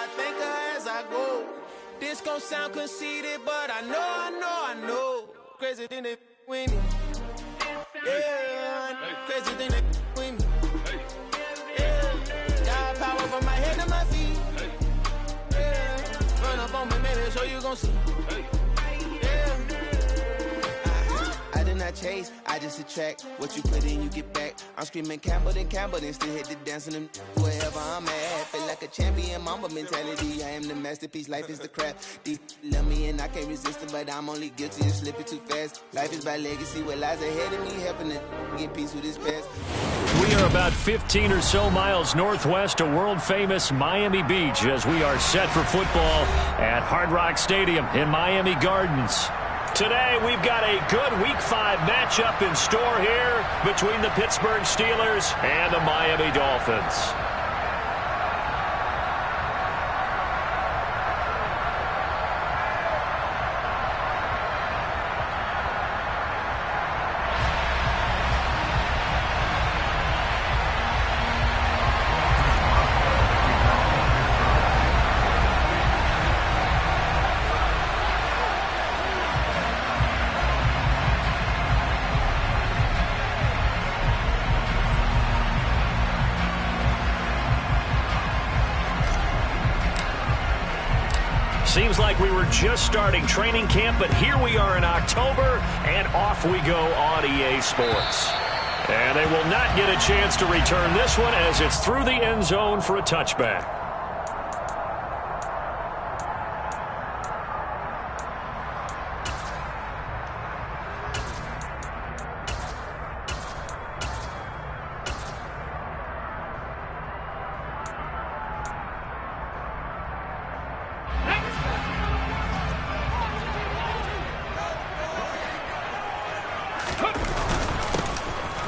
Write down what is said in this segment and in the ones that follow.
I think of as I go. This gon' sound conceited, but I know. Crazy thing they with me. Yeah, crazy thing they with me. Yeah, got power from my head to my feet. Yeah, run up on me, baby, so you gon' see. I did not chase, I just attract. What you put in, you get back. I'm screaming Campbell, then still hit the dance and wherever I'm at. Feel like a champion, mamba mentality. I am the masterpiece, life is the crap. Deep love me and I can't resist it, but I'm only guilty of slipping too fast. Life is by legacy, what lies ahead of me, helping to get peace with this past. We are about 15 or so miles northwest of world-famous Miami Beach as we are set for football at Hard Rock Stadium in Miami Gardens. Today, we've got a good Week 5 matchup in store here between the Pittsburgh Steelers and the Miami Dolphins. Seems like we were just starting training camp, but here we are in October, and off we go on EA Sports. And they will not get a chance to return this one as it's through the end zone for a touchback.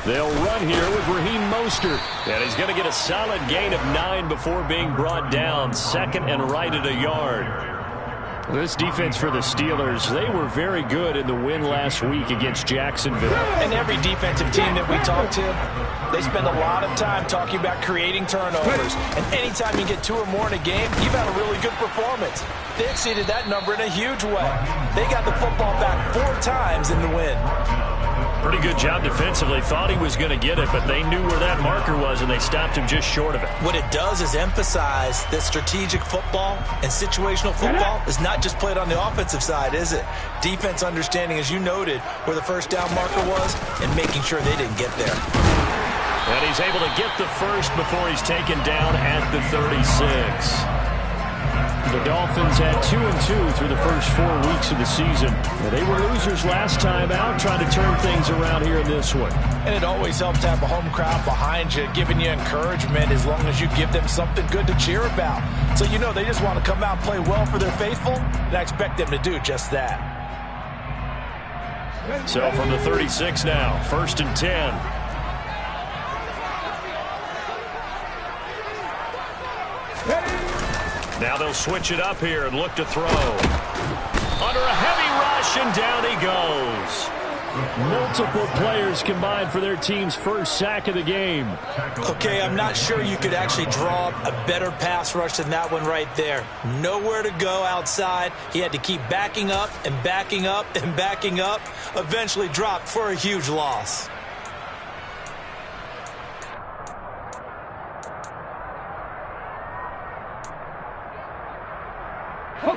They'll run here with Raheem Mostert. And he's going to get a solid gain of 9 before being brought down. Second and right at a yard. This defense for the Steelers, they were very good in the win last week against Jacksonville. And every defensive team that we talk to, they spend a lot of time talking about creating turnovers. And anytime you get 2 or more in a game, you've had a really good performance. They exceeded that number in a huge way. They got the football back 4 times in the win. Pretty good job defensively. Thought he was going to get it, but they knew where that marker was, and they stopped him just short of it. What it does is emphasize that strategic football and situational football is not just played on the offensive side, is it? Defense understanding, as you noted, where the first down marker was and making sure they didn't get there. And he's able to get the first before he's taken down at the 36. The Dolphins had 2-2 through the first 4 weeks of the season. They were losers last time out, trying to turn things around here in this one. And it always helps to have a home crowd behind you, giving you encouragement as long as you give them something good to cheer about. So you know they just want to come out and play well for their faithful, and I expect them to do just that. So from the 36 now, 1st and 10. Now they'll switch it up here and look to throw. Under a heavy rush, and down he goes. Multiple players combined for their team's first sack of the game. Okay, I'm not sure you could actually draw up a better pass rush than that one right there. Nowhere to go outside. He had to keep backing up and backing up and backing up. Eventually dropped for a huge loss.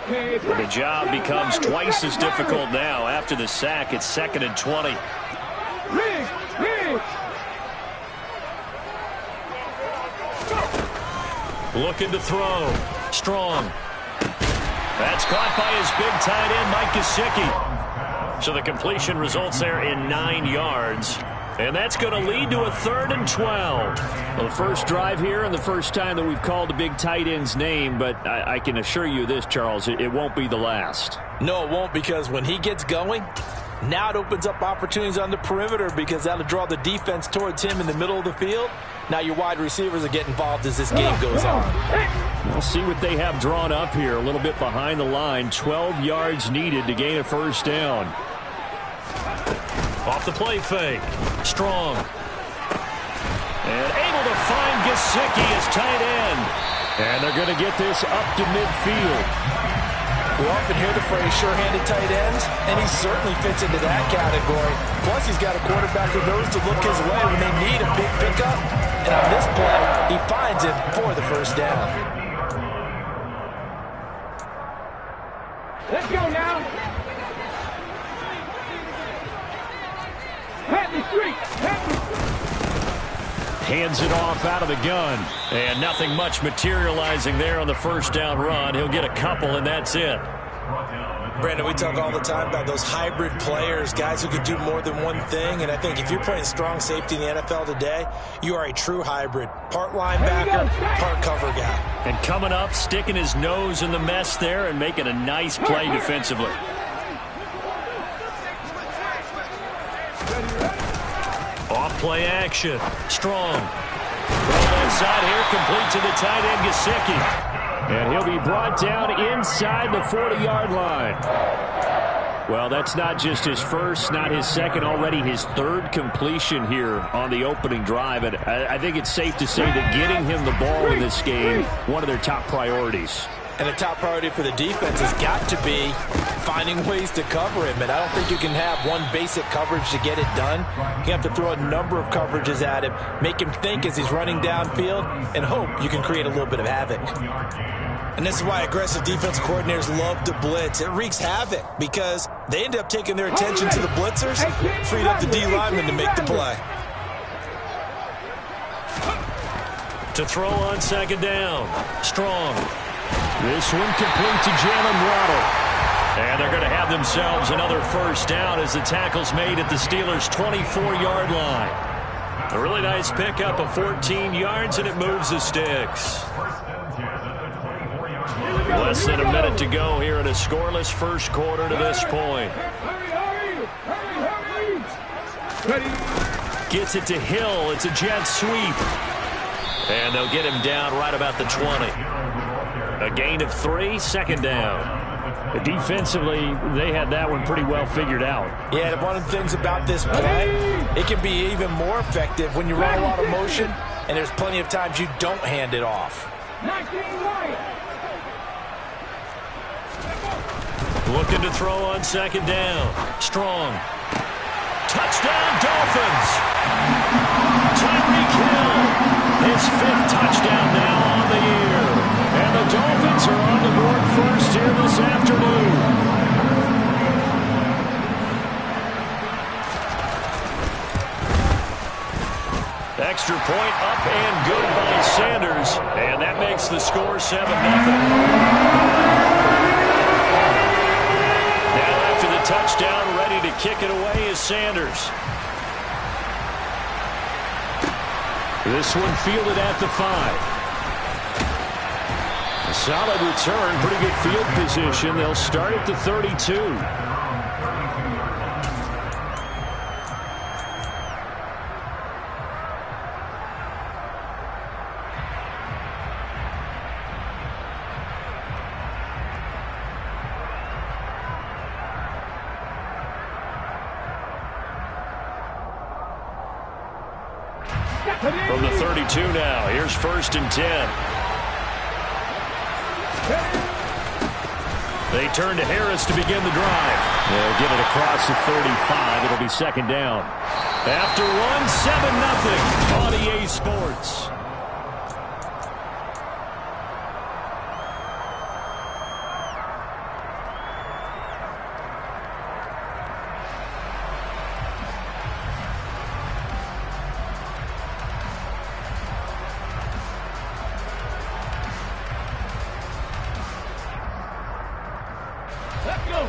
The job becomes twice as difficult now. After the sack, it's 2nd and 20. Looking to throw. Strong. That's caught by his big tight end, Mike Gesicki. So the completion results there in 9 yards. And that's going to lead to a 3rd and 12. Well, the first drive here and the first time that we've called the big tight end's name, but I can assure you this, Charles, it won't be the last. No, it won't, because when he gets going, now it opens up opportunities on the perimeter because that'll draw the defense towards him in the middle of the field. Now your wide receivers will get involved as this game goes on. We'll see what they have drawn up here. A little bit behind the line. 12 yards needed to gain a first down. Off the play fake. Strong. And able to find Gesicki as tight end. And they're going to get this up to midfield. We often hear the phrase sure-handed tight ends, and he certainly fits into that category. Plus, he's got a quarterback who knows to look his way when they need a big pickup. And on this play, he finds it for the first down. Let's go now. Happy Street. Hands it off out of the gun. And nothing much materializing there on the first down run. He'll get a couple, and that's it. Brandon, we talk all the time about those hybrid players, guys who could do more than one thing. And I think if you're playing strong safety in the NFL today, you are a true hybrid. Part linebacker, part cover guy. And coming up, sticking his nose in the mess there and making a nice play defensively. Off play action. Strong. Throw inside here, complete to the tight end, Gesicki. And he'll be brought down inside the 40-yard line. Well, that's not just his first, not his second, already his third completion here on the opening drive. And I think it's safe to say that getting him the ball in this game, one of their top priorities. And the top priority for the defense has got to be finding ways to cover him. And I don't think you can have one basic coverage to get it done. You have to throw a number of coverages at him, make him think as he's running downfield, and hope you can create a little bit of havoc. And this is why aggressive defense coordinators love to blitz. It wreaks havoc because they end up taking their attention to the blitzers, freed up the D lineman to make the play. To throw on second down. Strong. This one complete to Jalen Waddle. And they're going to have themselves another first down as the tackle's made at the Steelers' 24-yard line. A really nice pickup of 14 yards, and it moves the sticks. Less than a minute to go here in a scoreless first quarter to this point. Gets it to Hill. It's a jet sweep. And they'll get him down right about the 20. A gain of 3, second down. Defensively, they had that one pretty well figured out. Yeah, and one of the things about this play, it can be even more effective when you run a lot of motion, and there's plenty of times you don't hand it off. Looking to throw on second down. Strong. Touchdown, Dolphins. Tyreek Hill, his 5th touchdown now on the year. And the Dolphins are on the board first here this afternoon. Extra point up and good by Sanders. And that makes the score 7-0. Now after the touchdown, ready to kick it away is Sanders. This one fielded at the 5. A solid return, pretty good field position. They'll start at the 32. From the 32 now, here's 1st and 10. They turn to Harris to begin the drive. They'll get it across the 35. It'll be second down. After one, 7-0 on EA Sports.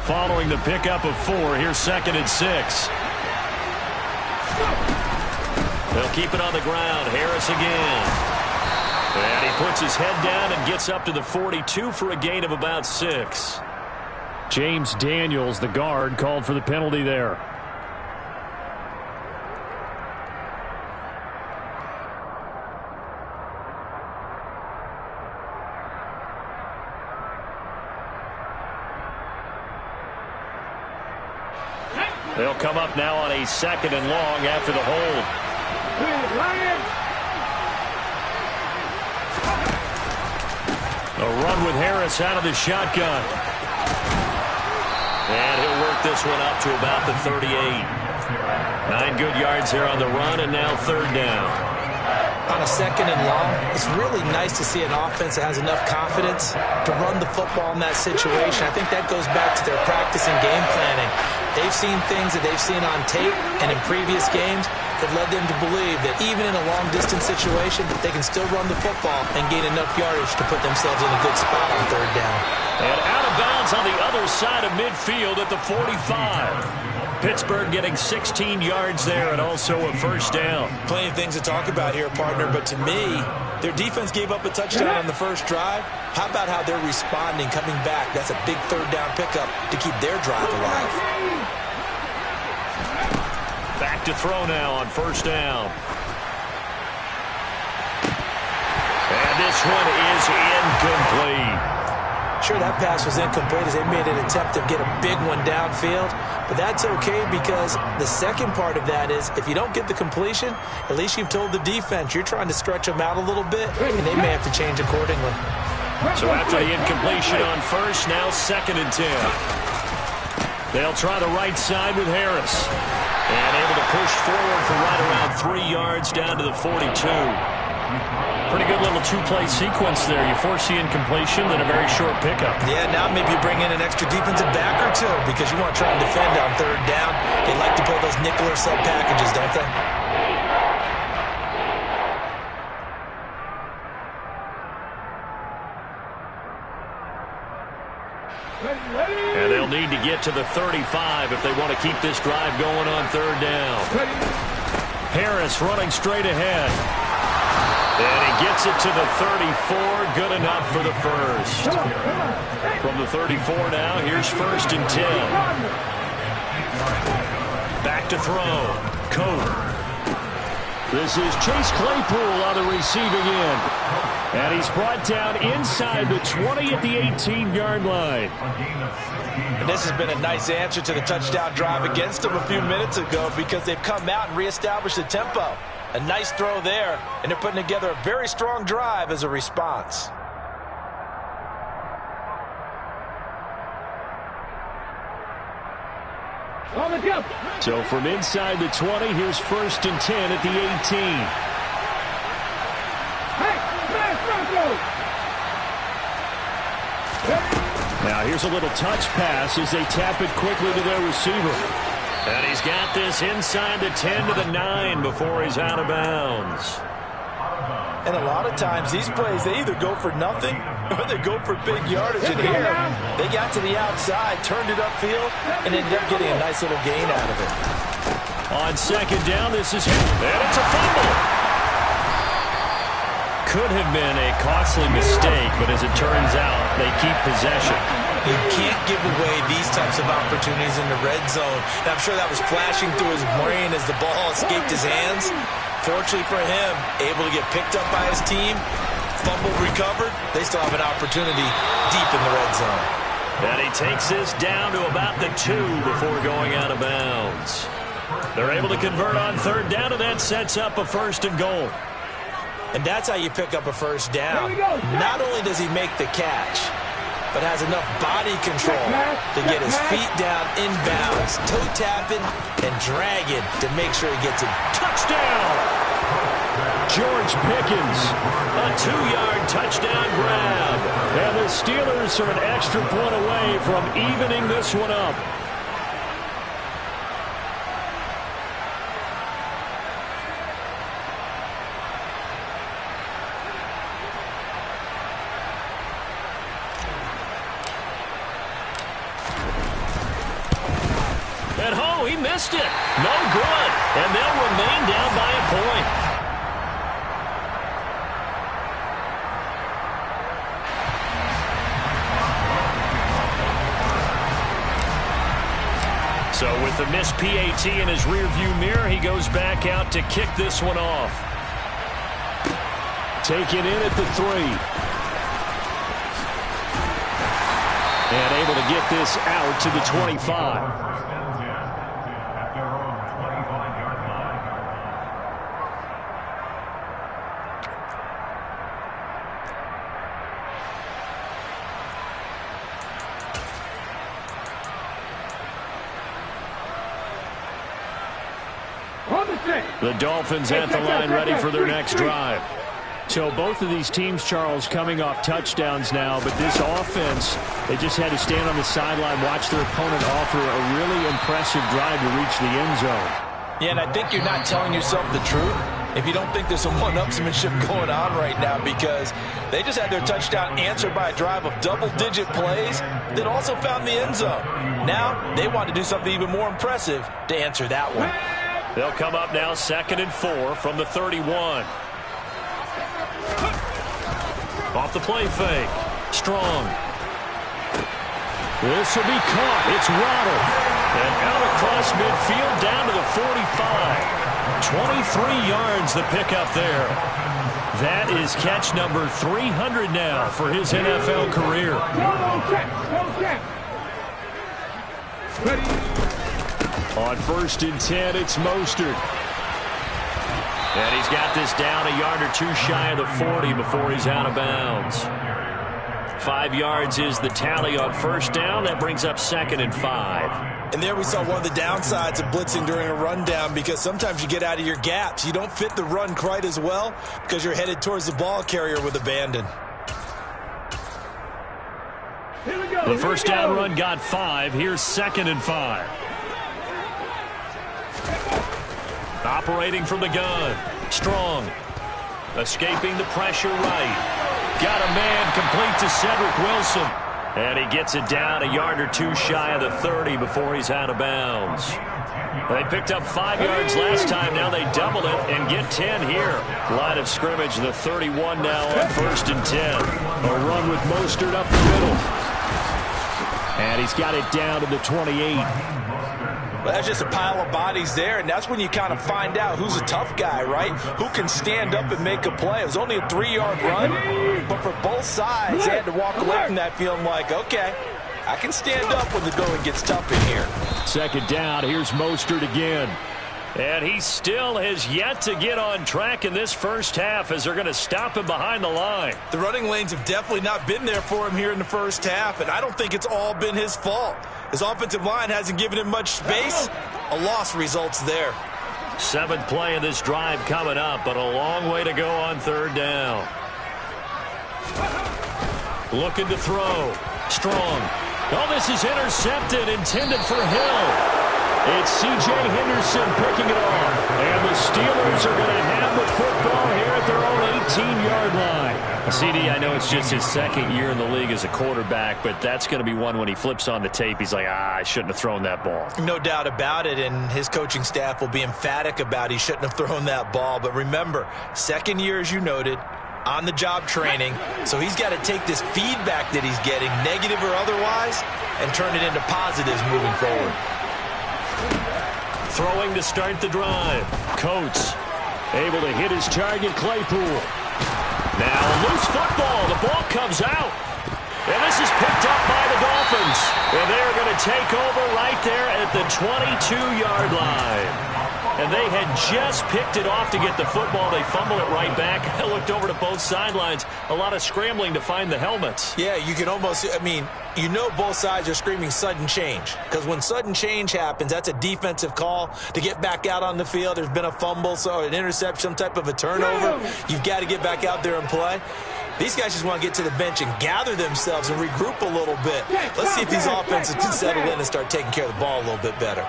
Following the pickup of 4, here's 2nd and 6. They'll keep it on the ground. Harris again. And he puts his head down and gets up to the 42 for a gain of about 6. James Daniels, the guard, called for the penalty there. They'll come up now on a 2nd and long after the hold. A run with Harris out of the shotgun. And he'll work this one up to about the 38. 9 good yards here on the run, and now third down. On a second and long, it's really nice to see an offense that has enough confidence to run the football in that situation. I think that goes back to their practice and game planning. They've seen things that they've seen on tape and in previous games that led them to believe that even in a long-distance situation, they can still run the football and gain enough yardage to put themselves in a good spot on third down. And out of bounds on the other side of midfield at the 45. Pittsburgh getting 16 yards there and also a first down. Plenty of things to talk about here, partner, but to me, their defense gave up a touchdown on the first drive. How about how they're responding, coming back? That's a big third down pickup to keep their drive alive. Back to throw now on first down. And this one is incomplete. Sure, that pass was incomplete as they made an attempt to get a big one downfield, but that's okay because the second part of that is if you don't get the completion, at least you've told the defense you're trying to stretch them out a little bit, and they may have to change accordingly. So after the incompletion on first, now second and 10. They'll try the right side with Harris. And able to push forward for right around 3 yards down to the 42. Pretty good little two-play sequence there. You force the incompletion, then a very short pickup. Yeah, now maybe you bring in an extra defensive back or two because you want to try and defend on third down. They like to pull those nickel or sub packages, don't they? And they'll need to get to the 35 if they want to keep this drive going on third down. Harris running straight ahead. And he gets it to the 34. Good enough for the first. From the 34 now, here's first and 10. Back to throw. Coe. This is Chase Claypool on the receiving end. And he's brought down inside the 20 at the 18-yard line. And this has been a nice answer to the touchdown drive against them a few minutes ago because they've come out and reestablished the tempo. A nice throw there, and they're putting together a very strong drive as a response. So from inside the 20, here's first and 10 at the 18. Now here's a little touch pass as they tap it quickly to their receiver. And he's got this inside the 10 to the 9 before he's out of bounds. And a lot of times these plays, they either go for nothing or they go for big yardage. And here, they got to the outside, turned it upfield, and ended up getting a nice little gain out of it. On second down, this is him. And it's a fumble. Could have been a costly mistake, but as it turns out, they keep possession. You can't give away these types of opportunities in the red zone. And I'm sure that was flashing through his brain as the ball escaped his hands. Fortunately for him, able to get picked up by his team, fumbled, recovered. They still have an opportunity deep in the red zone. And he takes this down to about the 2 before going out of bounds. They're able to convert on third down, and that sets up a first and goal. And that's how you pick up a first down. Not only does he make the catch, but has enough body control to get his feet down inbounds, toe tapping and dragging to make sure he gets it. Touchdown! George Pickens, a 2-yard touchdown grab. And the Steelers are an extra point away from evening this one up. He missed it. No good. And they'll remain down by a point. So with the missed PAT in his rearview mirror, he goes back out to kick this one off. Taken in at the 3. And able to get this out to the 25. The Dolphins at the line ready for their next drive. So both of these teams, Charles, coming off touchdowns now, but this offense, they just had to stand on the sideline, watch their opponent offer a really impressive drive to reach the end zone. Yeah, and I think you're not telling yourself the truth if you don't think there's some one-upsmanship going on right now, because they just had their touchdown answered by a drive of double-digit plays that also found the end zone. Now they want to do something even more impressive to answer that one. They'll come up now 2nd and 4 from the 31. Off the play fake. Strong. This will be caught. It's Waddle. And out across midfield down to the 45. 23 yards the pickup there. That is catch number 300 now for his NFL career. On 1st and 10, it's Mostert. And he's got this down a yard or two shy of the 40 before he's out of bounds. 5 yards is the tally on 1st down. That brings up 2nd and 5. And there we saw one of the downsides of blitzing during a rundown, because sometimes you get out of your gaps. You don't fit the run quite as well because you're headed towards the ball carrier with abandon. The 1st down run got 5. Here's 2nd and 5. Operating from the gun. Strong. Escaping the pressure right. Got a man complete to Cedric Wilson. And he gets it down a yard or two shy of the 30 before he's out of bounds. They picked up 5 yards last time. Now they double it and get 10 here. Line of scrimmage, the 31 now on 1st and 10. A run with Mostert up the middle. And he's got it down to the 28. Well, that's just a pile of bodies there, and that's when you kind of find out who's a tough guy, right? Who can stand up and make a play. It was only a 3-yard run, but for both sides, they had to walk away from that feeling like, okay, I can stand up when the going gets tough in here. 2nd down, here's Mostert again. And he still has yet to get on track in this first half as they're going to stop him behind the line. The running lanes have definitely not been there for him here in the first half, and I don't think it's all been his fault. His offensive line hasn't given him much space. A loss results there. 7th play of this drive coming up, but a long way to go on 3rd down. Looking to throw. Strong. Oh, this is intercepted, intended for Hill. It's C.J. Henderson picking it off. And the Steelers are going to have the football here at their own 18-yard line. CD, I know it's just his 2nd year in the league as a quarterback, but that's going to be one when he flips on the tape. He's like, I shouldn't have thrown that ball. No doubt about it, and his coaching staff will be emphatic about he shouldn't have thrown that ball. But remember, 2nd year, as you noted, on-the-job training, so he's got to take this feedback that he's getting, negative or otherwise, and turn it into positives moving forward. Throwing to start the drive. Coates able to hit his target, Claypool. Now loose football. The ball comes out. And this is picked up by the Dolphins. And they're going to take over right there at the 22-yard line. And they had just picked it off to get the football. They fumble it right back. I looked over to both sidelines. A lot of scrambling to find the helmets. Yeah, you can almost, you know both sides are screaming sudden change. Because when sudden change happens, that's a defensive call to get back out on the field. There's been a fumble, so an interception, some type of a turnover. You've got to get back out there and play. These guys just want to get to the bench and gather themselves and regroup a little bit. Let's see if these offenses can settle in and start taking care of the ball a little bit better.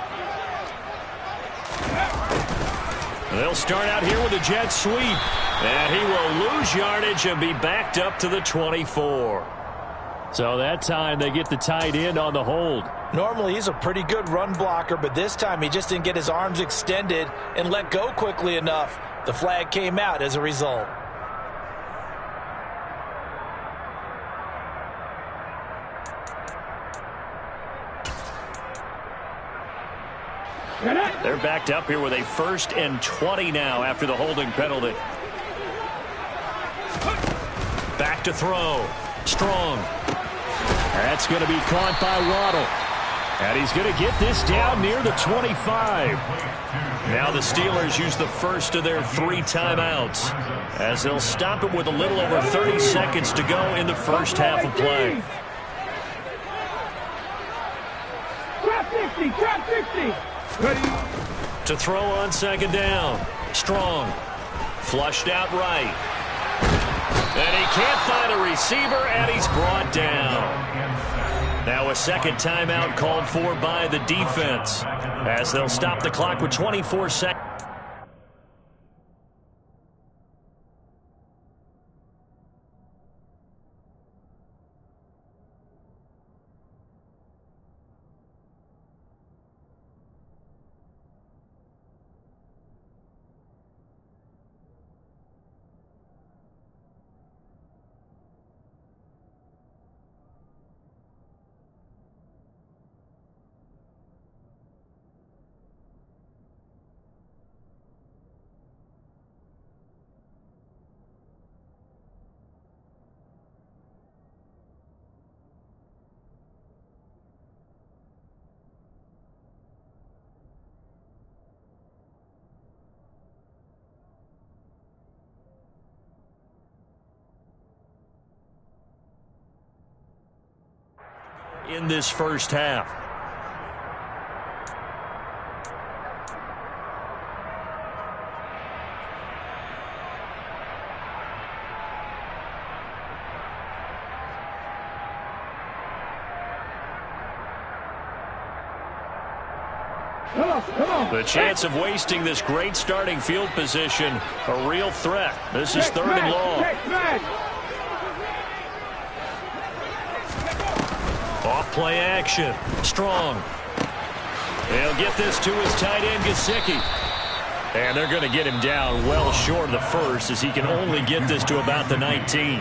They'll start out here with a jet sweep. And he will lose yardage and be backed up to the 24. So that time they get the tight end on the hold. Normally he's a pretty good run blocker, but this time he just didn't get his arms extended and let go quickly enough. The flag came out as a result. They're backed up here with a 1st and 20 now after the holding penalty. Back to throw. Strong. That's going to be caught by Waddle. And he's going to get this down near the 25. Now the Steelers use the first of their 3 timeouts as they'll stop it with a little over 30 seconds to go in the first half of play. Trap 60, trap 60. Ready. To throw on second down. Strong. Flushed out right. And he can't find a receiver, and he's brought down. Now a second timeout called for by the defense, as they'll stop the clock with 24 seconds. In this first half. The chance of wasting this great starting field position, a real threat. This is third and long. Off play action. Strong. They'll get this to his tight end, Gesicki. And they're going to get him down well short of the first, as he can only get this to about the 19.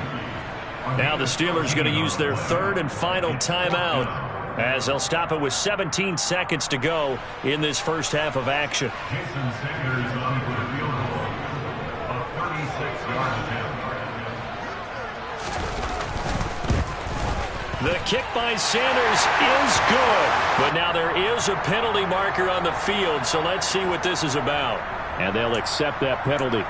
Now the Steelers going to use their third and final timeout, as they'll stop it with 17 seconds to go in this first half of action. Jason Sanders on for the field goal of 36-yard attempt. The kick by Sanders is good, but now there is a penalty marker on the field, so let's see what this is about. And they'll accept that penalty.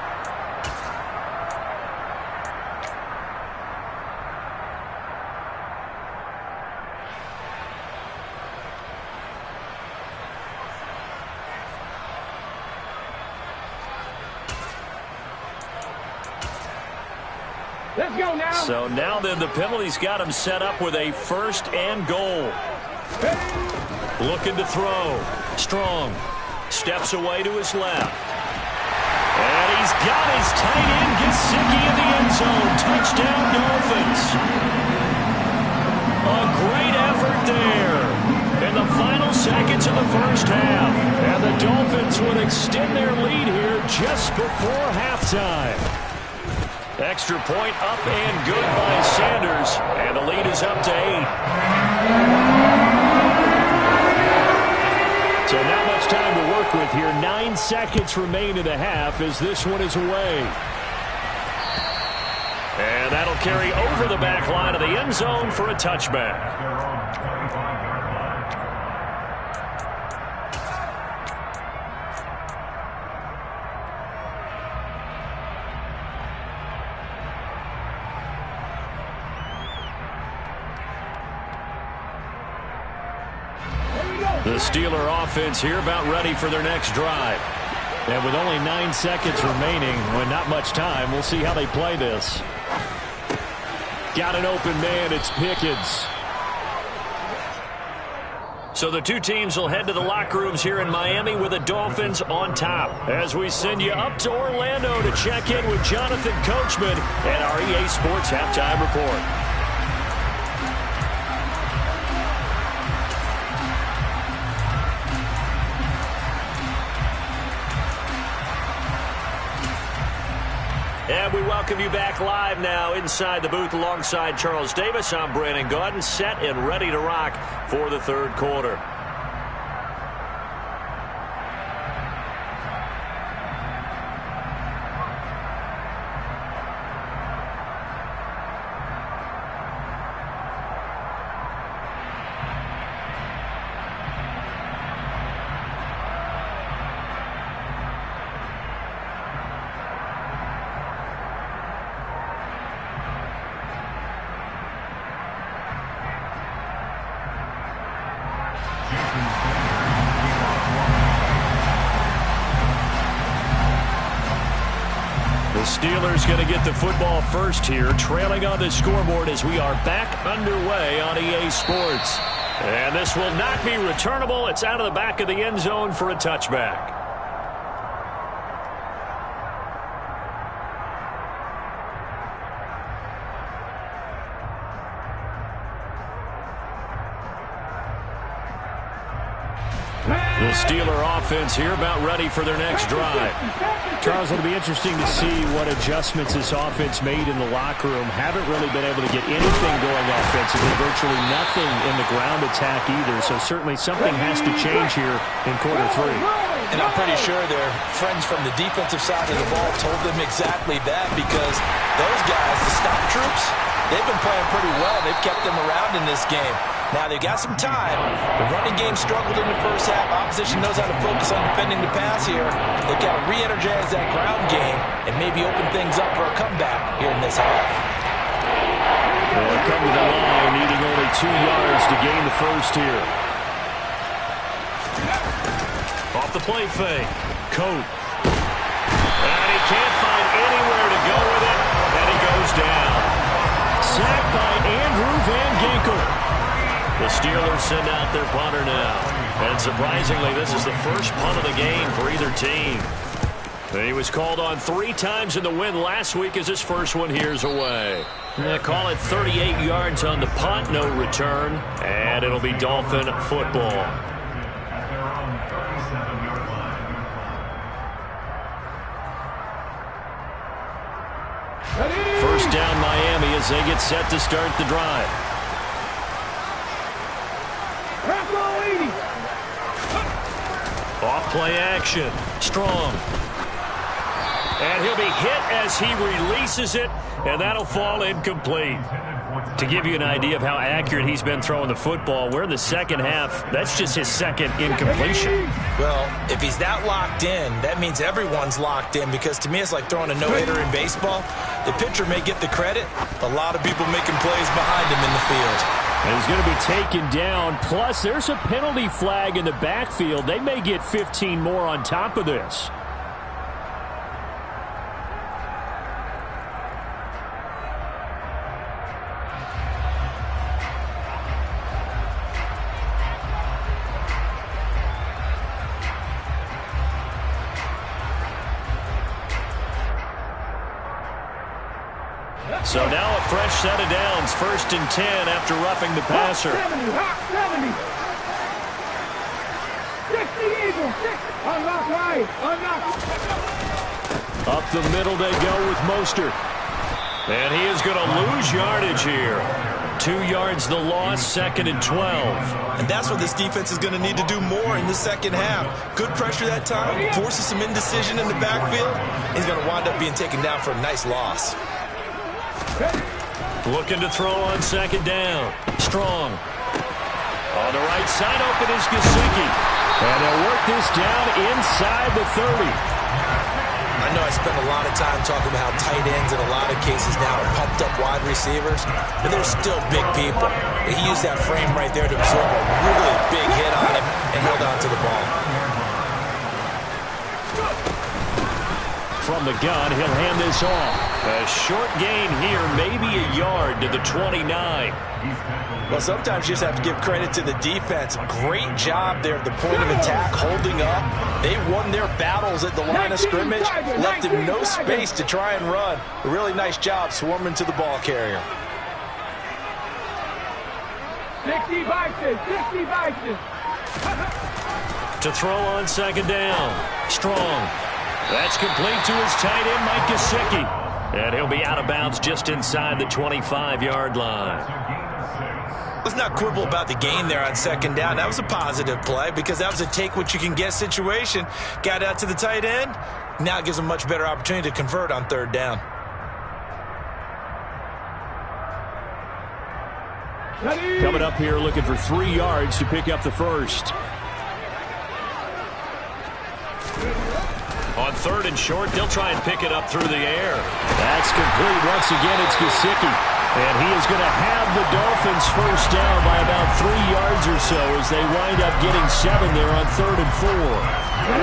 Let's go now. So now then the penalty's got him set up with a first and goal. Looking to throw. Strong. Steps away to his left. And he's got his tight end Gesicki in the end zone. Touchdown Dolphins. A great effort there in the final seconds of the first half. And the Dolphins would extend their lead here just before halftime. Extra point up and good by Sanders, and the lead is up to 8. So not much time to work with here. 9 seconds remain in the half as this one is away. And that'll carry over the back line of the end zone for a touchback. The Steeler offense here about ready for their next drive. And with only 9 seconds remaining, with not much time, we'll see how they play this. Got an open man, it's Pickens. So the two teams will head to the locker rooms here in Miami with the Dolphins on top. As we send you up to Orlando to check in with Jonathan Coachman and our EA Sports Halftime Report. And we welcome you back live now inside the booth alongside Charles Davis. I'm Brandon Gaudin, set and ready to rock for the third quarter. Steelers going to get the football first here, trailing on the scoreboard as we are back underway on EA Sports. And this will not be returnable. It's out of the back of the end zone for a touchback. The Steeler offense here about ready for their next drive. Charles, it'll be interesting to see what adjustments this offense made in the locker room. Haven't really been able to get anything going offensively, virtually nothing in the ground attack either. So certainly something has to change here in quarter three. And I'm pretty sure their friends from the defensive side of the ball told them exactly that, because those guys, the stop troops, they've been playing pretty well. They've kept them around in this game. Now, they've got some time. The running game struggled in the first half. Opposition knows how to focus on defending the pass here. They've got to re-energize that ground game and maybe open things up for a comeback here in this half. They'll come to the line, needing only 2 yards to gain the first here. Off the play fake. Coat. And he can't find anywhere to go with it, and he goes down. Sacked by Andrew Van Ginkel. The Steelers send out their punter now. And surprisingly, this is the first punt of the game for either team. And he was called on 3 times in the win last week as his first one here's away. They call it 38 yards on the punt, no return. And it'll be Dolphin football. First down Miami as they get set to start the drive. Off play action. Strong. And he'll be hit as he releases it, and that'll fall incomplete. To give you an idea of how accurate he's been throwing the football, we're in the second half. That's just his second incompletion. Well, if he's that locked in, that means everyone's locked in, because to me it's like throwing a no-hitter in baseball. The pitcher may get the credit, a lot of people making plays behind him in the field. And he's going to be taken down. Plus, there's a penalty flag in the backfield. They may get 15 more on top of this. So now a fresh set of downs, 1st and 10 after roughing the passer. 70. 60 Eagles, 6. Unlock right. Unlock. Up the middle they go with Mostert. And he is going to lose yardage here. 2 yards the loss, 2nd and 12. And that's what this defense is going to need to do more in the second half. Good pressure that time, forces some indecision in the backfield. He's going to wind up being taken down for a nice loss. Looking to throw on 2nd down. Strong. On the right side open is Gesicki. And they'll work this down inside the 30. I know I spend a lot of time talking about how tight ends in a lot of cases now are pumped up wide receivers, but they're still big people. He used that frame right there to absorb a really big hit on him and held on to the ball. From the gun, he'll hand this off. A short gain here, maybe a yard to the 29. Well, sometimes you just have to give credit to the defense. Great job there at the point of attack, holding up. They won their battles at the line of scrimmage, left him no space to try and run. A really nice job swarming to the ball carrier. 60 Vikings, 60 Vikings. To throw on 2nd down. Strong. That's complete to his tight end, Mike Gesicki. And he'll be out of bounds just inside the 25-yard line. Let's not quibble about the gain there on 2nd down. That was a positive play because that was a take-what-you-can-get situation. Got out to the tight end. Now it gives him a much better opportunity to convert on 3rd down. Coming up here looking for 3 yards to pick up the first. On 3rd and short, they'll try and pick it up through the air. That's complete. Once again, it's Gesicki. And he is going to have the Dolphins first down by about 3 yards or so as they wind up getting 7 there on 3rd and 4.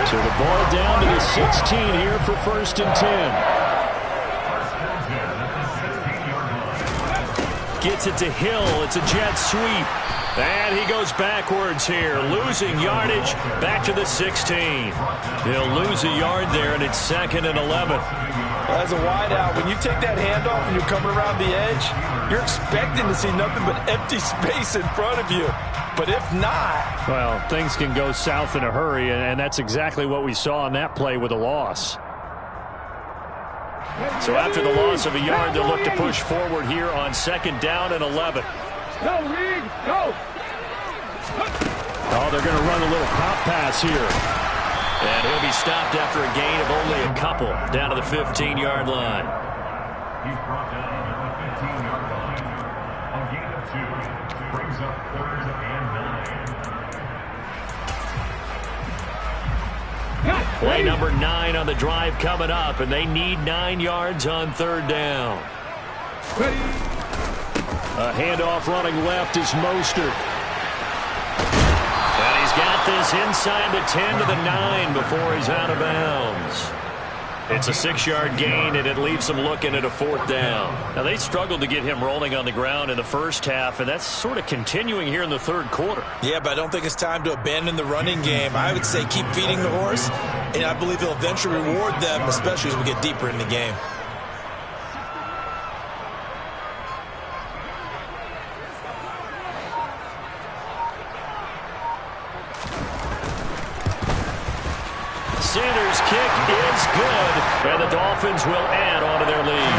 So the ball down to the 16 here for 1st and 10. Gets it to Hill. It's a jet sweep. And he goes backwards here, losing yardage back to the 16. He'll lose a yard there, and it's 2nd and 11. As a wideout, when you take that handoff and you're coming around the edge, you're expecting to see nothing but empty space in front of you. But if not... Well, things can go south in a hurry, and that's exactly what we saw on that play with a loss. So after the loss of a yard, they'll look to push forward here on 2nd down and 11. Go, Reed, go! Oh, they're going to run a little pop pass here. And he'll be stopped after a gain of only a couple down to the 15-yard line. He's brought down at the 15-yard line. A gain of 2 brings up 3rd and 9. Play number 9 on the drive coming up, and they need 9 yards on 3rd down. A handoff running left is Mostert. And he's got this inside the 10 to the 9 before he's out of bounds. It's a 6-yard gain, and it leaves them looking at a 4th down. Now, they struggled to get him rolling on the ground in the first half, and that's sort of continuing here in the 3rd quarter. Yeah, but I don't think it's time to abandon the running game. I would say keep feeding the horse, and I believe he'll eventually reward them, especially as we get deeper in the game. Sanders' kick is good, and the Dolphins will add on to their lead.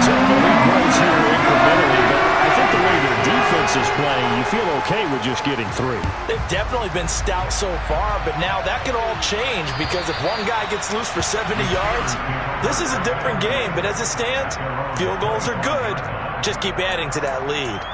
So the lead grows here incrementally, but I think the way their defense is playing, you feel okay with just getting 3. They've definitely been stout so far, but now that can all change because if one guy gets loose for 70 yards, this is a different game. But as it stands, field goals are good. Just keep adding to that lead.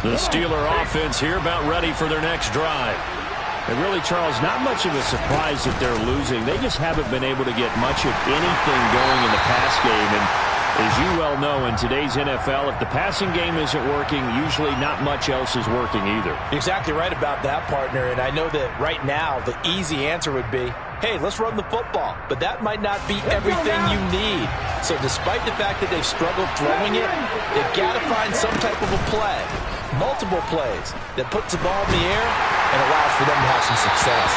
The Steeler offense here about ready for their next drive. And really, Charles, not much of a surprise that they're losing. They just haven't been able to get much of anything going in the pass game. And as you well know, in today's NFL, if the passing game isn't working, usually not much else is working either. You're exactly right about that, partner. And I know that right now the easy answer would be, hey, let's run the football. But that might not be everything you need. So despite the fact that they've struggled throwing it, they've got to find some type of a play, multiple plays, that puts the ball in the air and allows for them to have some success.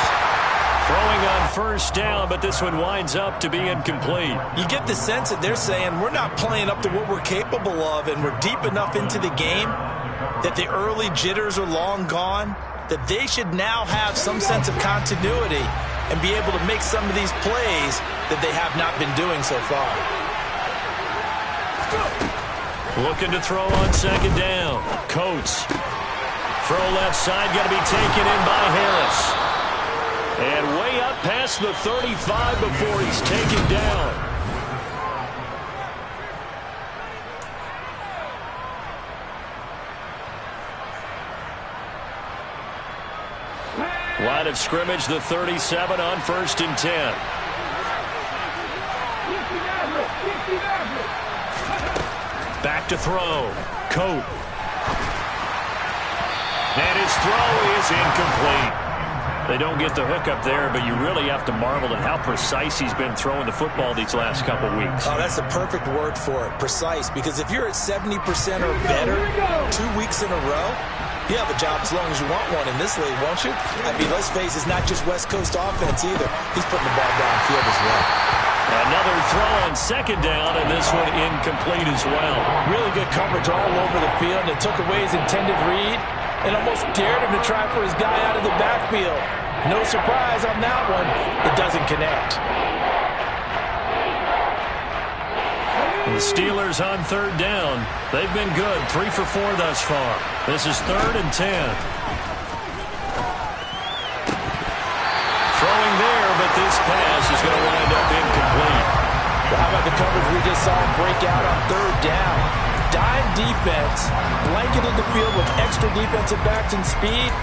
Throwing on 1st down, but this one winds up to be incomplete. You get the sense that they're saying we're not playing up to what we're capable of, and we're deep enough into the game that the early jitters are long gone, that they should now have some sense of continuity and be able to make some of these plays that they have not been doing so far. Looking to throw on 2nd down. Coates. Throw left side, going to be taken in by Harris. And way up past the 35 before he's taken down. Line of scrimmage, the 37 on 1st and 10. Back to throw. Coat. And his throw is incomplete. They don't get the hook up there, but you really have to marvel at how precise he's been throwing the football these last couple weeks. Oh, that's the perfect word for it, precise. Because if you're at 70% or better 2 weeks in a row, you have a job as long as you want one in this league, won't you? I mean, let's face it, it's not just West Coast offense either. He's putting the ball downfield as well. Another throw on 2nd down, and this one incomplete as well. Really good coverage all over the field, and it took away his intended read and almost dared him to try for his guy out of the backfield. No surprise on that one. It doesn't connect. The Steelers on 3rd down. They've been good, 3 for 4 thus far. This is 3rd and 10. Throwing there, but this pass is going to wind up incomplete. Well, how about the coverage we just saw break out on 3rd down? Dime defense, blanketed the field with extra defensive backs and speed,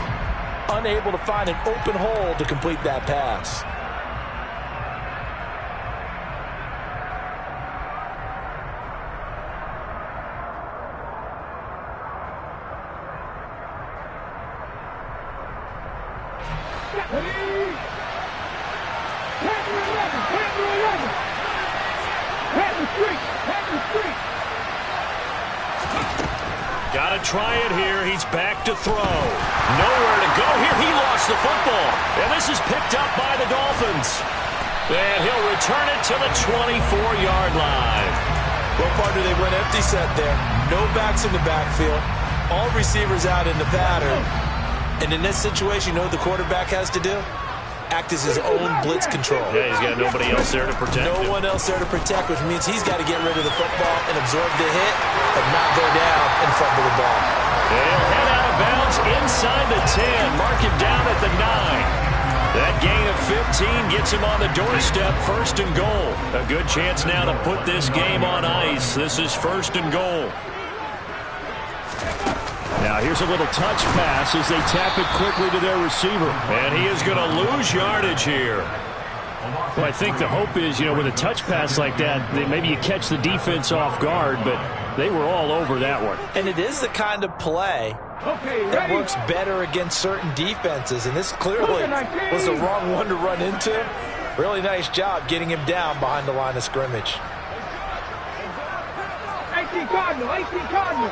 unable to find an open hole to complete that pass. Got to try it here. He's back to throw. Nowhere to go here. He lost the football. And this is picked up by the Dolphins. And he'll return it to the 24-yard line. Well, partner, they went empty set there. No backs in the backfield. All receivers out in the pattern. And in this situation, you know what the quarterback has to do? Act as his own blitz control. Yeah, he's got nobody else there to protect him. No one else there to protect, which means he's got to get rid of the football and absorb the hit, but not go down and fumble the ball. He'll head out of bounds inside the 10. Mark him down at the 9. That gain of 15 gets him on the doorstep, 1st and goal. A good chance now to put this game on ice. This is 1st and goal. Now here's a little touch pass as they tap it quickly to their receiver. And he is going to lose yardage here. Well, I think the hope is, with a touch pass like that, maybe you catch the defense off guard, but they were all over that one. And it is the kind of play that works better against certain defenses, and this clearly was the wrong one to run into. Really nice job getting him down behind the line of scrimmage. 18 Cardinal.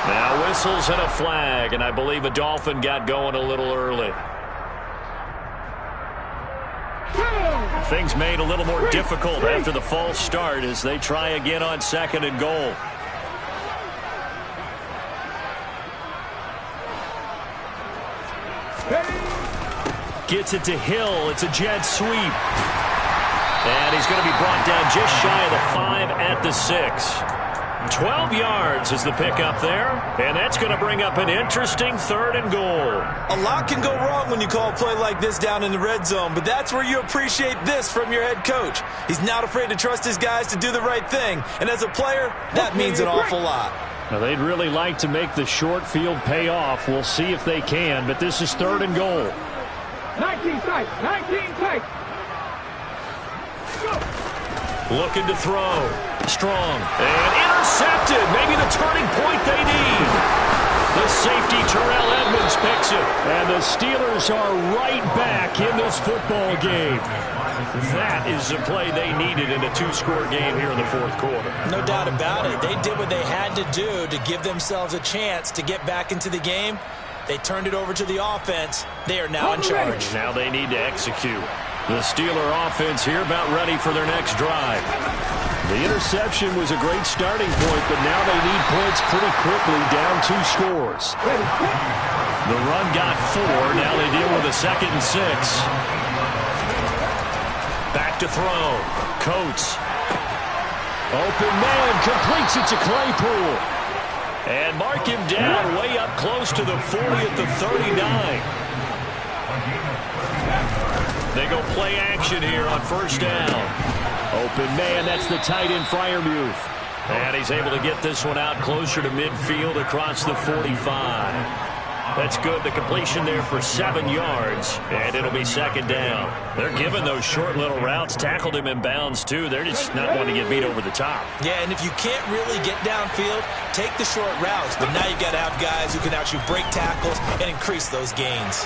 Now whistles and a flag, and I believe a Dolphin got going a little early. Things made a little more difficult after the false start as they try again on 2nd and goal. Gets it to Hill. It's a jet sweep. And he's going to be brought down just shy of the 5 at the 6. 12 yards is the pickup there, and that's going to bring up an interesting 3rd and goal. A lot can go wrong when you call a play like this down in the red zone, but that's where you appreciate this from your head coach. He's not afraid to trust his guys to do the right thing, and as a player, that means an awful lot. Now, they'd really like to make the short field pay off. We'll see if they can, but this is 3rd and goal. 19 tight. Looking to throw. Strong. And intercepted. Maybe the turning point they need. The safety, Terrell Edmonds, picks it. And the Steelers are right back in this football game. That is the play they needed in a 2-score game here in the 4th quarter. No doubt about it. They did what they had to do to give themselves a chance to get back into the game. They turned it over to the offense. They are now in charge. Now they need to execute. The Steeler offense here about ready for their next drive. The interception was a great starting point, but now they need points pretty quickly, down 2 scores. The run got 4. Now they deal with a 2nd and 6. Back to throw. Coates. Open man, completes it to Claypool. And mark him down way up close to the 40 at the 39. They go play action here on 1st down. Open man, that's the tight end Freiermuth. And he's able to get this one out closer to midfield across the 45. That's good. The completion there for 7 yards, and it'll be 2nd down. They're giving those short little routes. Tackled him in bounds, too. They're just not wanting to get beat over the top. Yeah, and if you can't really get downfield, take the short routes. But now you've got to have guys who can actually break tackles and increase those gains.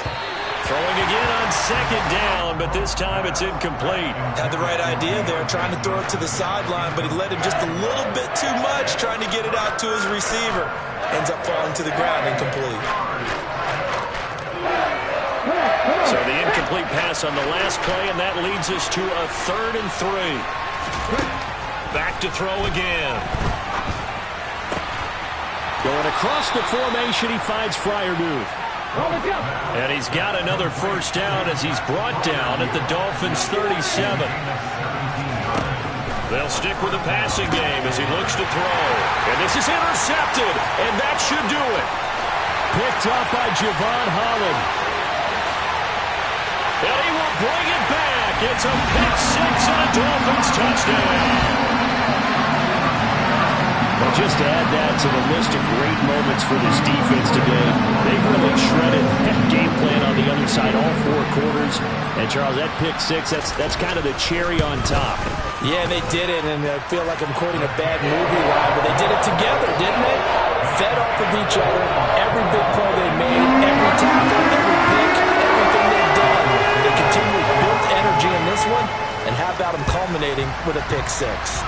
Throwing again on 2nd down, but this time it's incomplete. Had the right idea there, trying to throw it to the sideline, but he led him just a little bit too much, trying to get it out to his receiver. Ends up falling to the ground incomplete. So the incomplete pass on the last play, and that leads us to a 3rd and 3. Back to throw again. Going across the formation, he finds Freiermuth. And he's got another 1st down as he's brought down at the Dolphins' 37. They'll stick with the passing game as he looks to throw. And this is intercepted, and that should do it. Picked up by Javon Holland. And he will bring it back. It's a pick 6 and a Dolphins touchdown. The And just to add that to the list of great moments for this defense today, they've really shredded that game plan on the other side all 4 quarters. And, Charles, that pick six, that's kind of the cherry on top. Yeah, they did it, and I feel like I'm quoting a bad movie line, but they did it together, didn't they? Fed off of each other, every big play they made, every tackle, every pick, everything they've done. They continually built energy in this one, and how about them culminating with a pick six?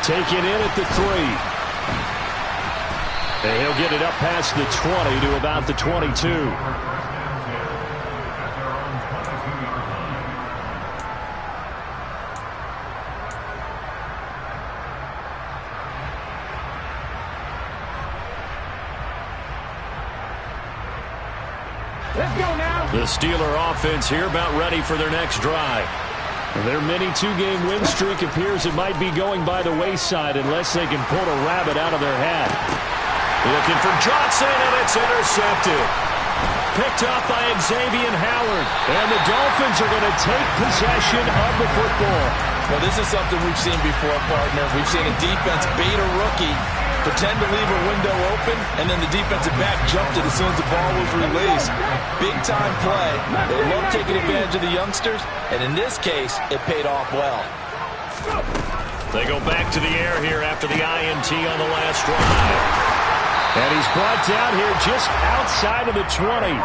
Taken in at the 3. And he'll get it up past the 20 to about the 22. Let's go now. The Steeler offense here about ready for their next drive. Their mini 2-game win streak appears it might be going by the wayside unless they can pull a rabbit out of their hat. Looking for Johnson, and it's intercepted. Picked up by Xavier Howard. And the Dolphins are going to take possession of the football. Well, this is something we've seen before, partner. We've seen a defense bait a rookie, pretend to leave a window open, and then the defensive back jumped it as soon as the ball was released. Big-time play. They love taking advantage of the youngsters, and in this case, it paid off well. They go back to the air here after the INT on the last drive. And he's brought down here just outside of the 20.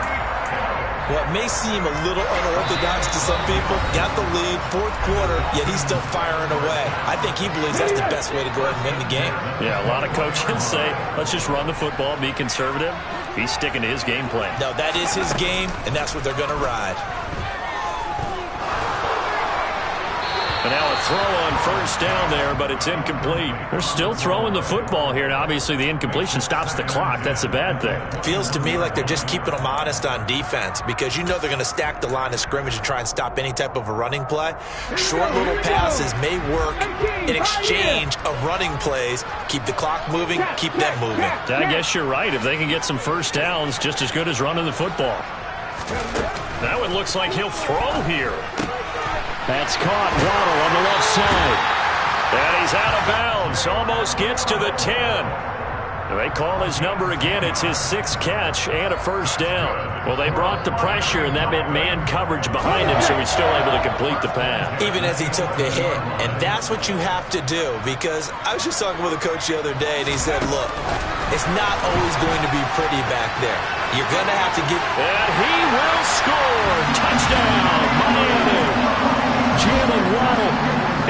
What may seem a little unorthodox to some people, got the lead, 4th quarter, yet he's still firing away. I think he believes that's the best way to go ahead and win the game. Yeah, a lot of coaches say, let's just run the football, be conservative. He's sticking to his game plan. No, that is his game, and that's what they're going to ride. And now a throw on first down there, but it's incomplete. They're still throwing the football here. Now, obviously, the incompletion stops the clock. That's a bad thing. Feels to me like they're just keeping them honest on defense because you know they're going to stack the line of scrimmage and try and stop any type of a running play. Short little passes may work in exchange of running plays. Keep the clock moving, keep them moving. I guess you're right. If they can get some first downs, just as good as running the football. Now it looks like he'll throw here. That's caught. Waddle on the left side. And he's out of bounds. Almost gets to the 10. They call his number again. It's his 6th catch and a first down. Well, they brought the pressure, and that meant man coverage behind him, so he's still able to complete the pass. Even as he took the hit. And that's what you have to do, because I was just talking with a coach the other day, and he said, look, it's not always going to be pretty back there. You're going to have to get... And he will score. Touchdown, Miami. Jalen Waddle.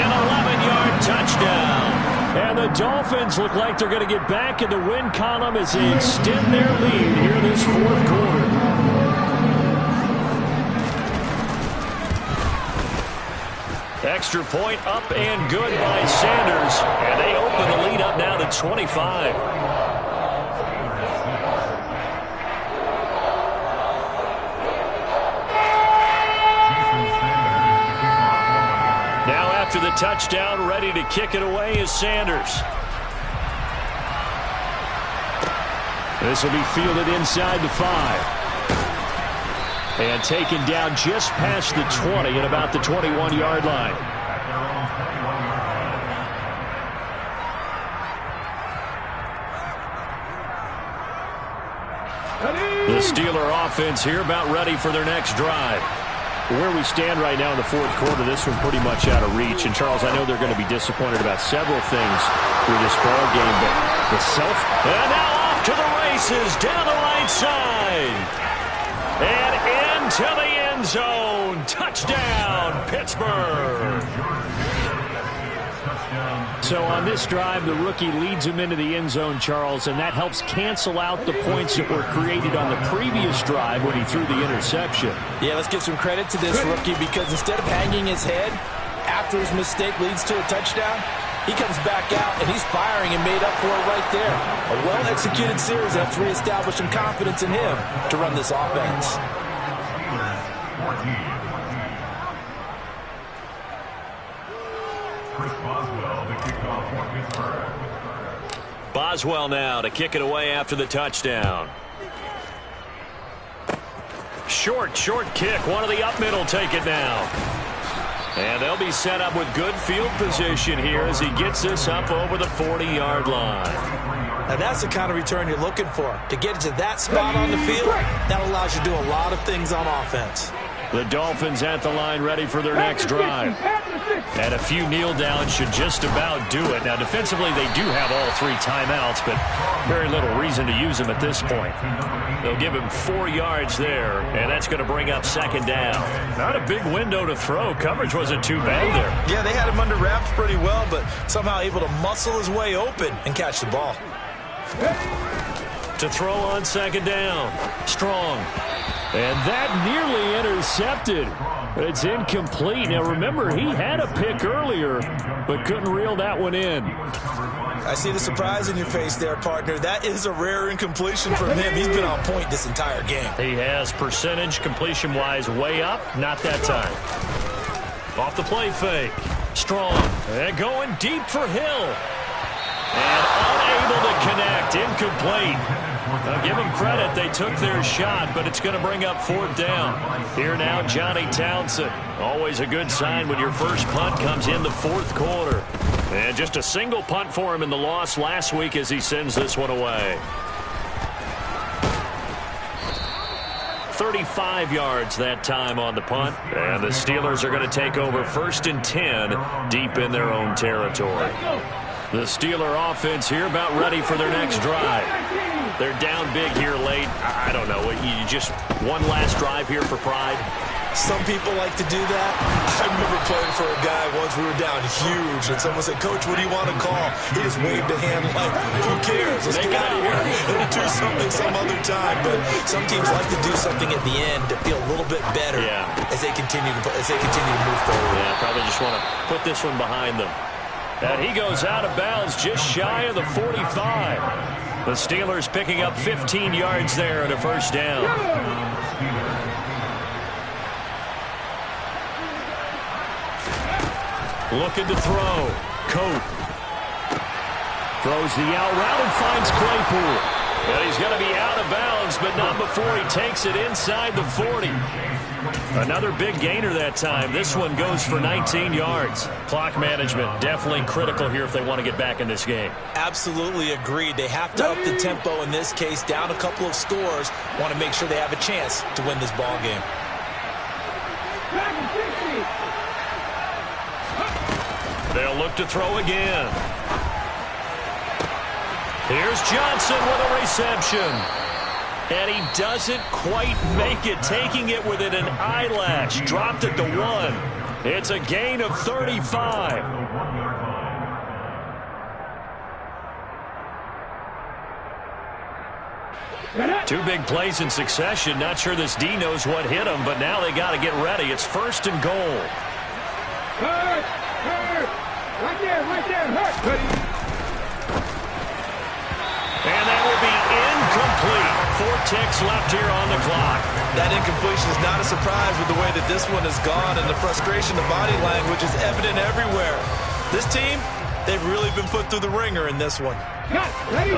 An 11-yard touchdown. And the Dolphins look like they're going to get back in the win column as they extend their lead here in this 4th quarter. Extra point up and good by Sanders. And they open the lead up now to 25. After the touchdown, ready to kick it away is Sanders. This will be fielded inside the 5. And taken down just past the 20 at about the 21-yard line. The Steeler offense here about ready for their next drive. Where we stand right now in the 4th quarter, this one pretty much out of reach. And, Charles, I know they're going to be disappointed about several things through this ball game, but And now off to the races, down the right side. And into the end zone. Touchdown, Pittsburgh. So on this drive, the rookie leads him into the end zone, Charles, and that helps cancel out the points that were created on the previous drive when he threw the interception. Yeah, let's give some credit to this rookie because instead of hanging his head after his mistake leads to a touchdown, he comes back out and he's firing and made up for it right there. A well-executed series that's reestablished some confidence in him to run this offense. Boswell now to kick it away after the touchdown. Short kick. One of the up middle take it now. And they'll be set up with good field position here as he gets this up over the 40-yard line. Now that's the kind of return you're looking for. To get to that spot on the field, that allows you to do a lot of things on offense. The Dolphins at the line ready for their next drive. And a few kneel downs should just about do it. Now defensively they do have all 3 timeouts, but very little reason to use them at this point. They'll give him 4 yards there, and that's going to bring up second down. Not a big window to throw. Coverage wasn't too bad there. Yeah, they had him under wraps pretty well, but somehow able to muscle his way open and catch the ball. To throw on second down. Strong. And that nearly intercepted. But it's incomplete. Now remember, he had a pick earlier, but couldn't reel that one in. I see the surprise in your face there, partner. That is a rare incompletion from him. He's been on point this entire game. He has percentage completion-wise way up. Not that time. Off the play fake. Strong. And going deep for Hill. And unable to connect. Incomplete. Now give them credit. They took their shot, but it's going to bring up 4th down. Here now, Johnny Townsend. Always a good sign when your first punt comes in the 4th quarter. And just a single punt for him in the loss last week as he sends this one away. 35 yards that time on the punt. And the Steelers are going to take over 1st and 10 deep in their own territory. The Steeler offense here about ready for their next drive. They're down big here late. I don't know. You just one last drive here for pride? Some people like to do that. I remember playing for a guy once. We were down huge, and someone said, "Coach, what do you want to call?" He just waved a hand like, "Who cares? Let's get out of here and do something some other time." But some teams like to do something at the end to feel a little bit better as they continue to move forward. Yeah, probably just want to put this one behind them. And he goes out of bounds just shy of the 45. The Steelers picking up 15 yards there and a first down. Looking to throw. Coat. Throws the out route and finds Claypool. And he's going to be out of bounds, but not before he takes it inside the 40. Another big gainer that time. This one goes for 19 yards. Clock management definitely critical here if they want to get back in this game. Absolutely agreed. They have to up the tempo in this case. Down a couple of scores. Want to make sure they have a chance to win this ball game. They'll look to throw again. Here's Johnson with a reception. And he doesn't quite make it, taking it within an eyelash. Dropped it to 1. It's a gain of 35. Two big plays in succession. Not sure this D knows what hit him, but now they got to get ready. It's 1st and goal. Hurt! Right there, hurt! And that will be incomplete. 4 ticks left here on the clock. That incompletion is not a surprise with the way that this one has gone, and the frustration, the body language is evident everywhere. This team, they've really been put through the ringer in this one.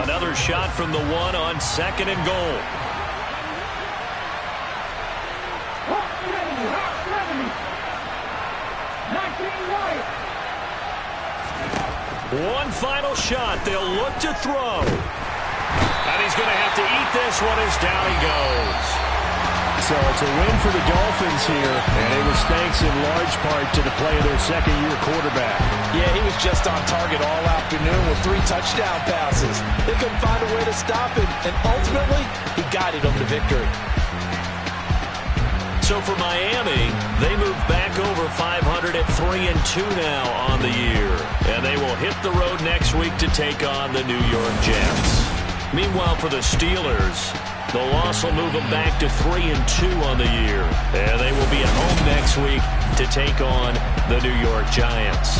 Another shot from the 1 on 2nd and goal. One final shot. They'll look to throw. And he's going to have to eat this one as down he goes. So it's a win for the Dolphins here, and it was thanks in large part to the play of their second-year quarterback. Yeah, he was just on target all afternoon with 3 touchdown passes. They couldn't find a way to stop him, and ultimately, he guided them to victory. So for Miami, they move back over 500 at 3-2 now on the year. And they will hit the road next week to take on the New York Jets. Meanwhile, for the Steelers, the loss will move them back to 3-2 on the year. And they will be at home next week to take on the New York Giants.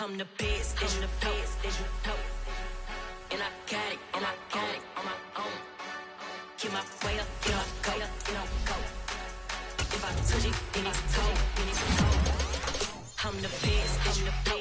I'm the best, and I got it, and I got it. I'm the best, I'm the best.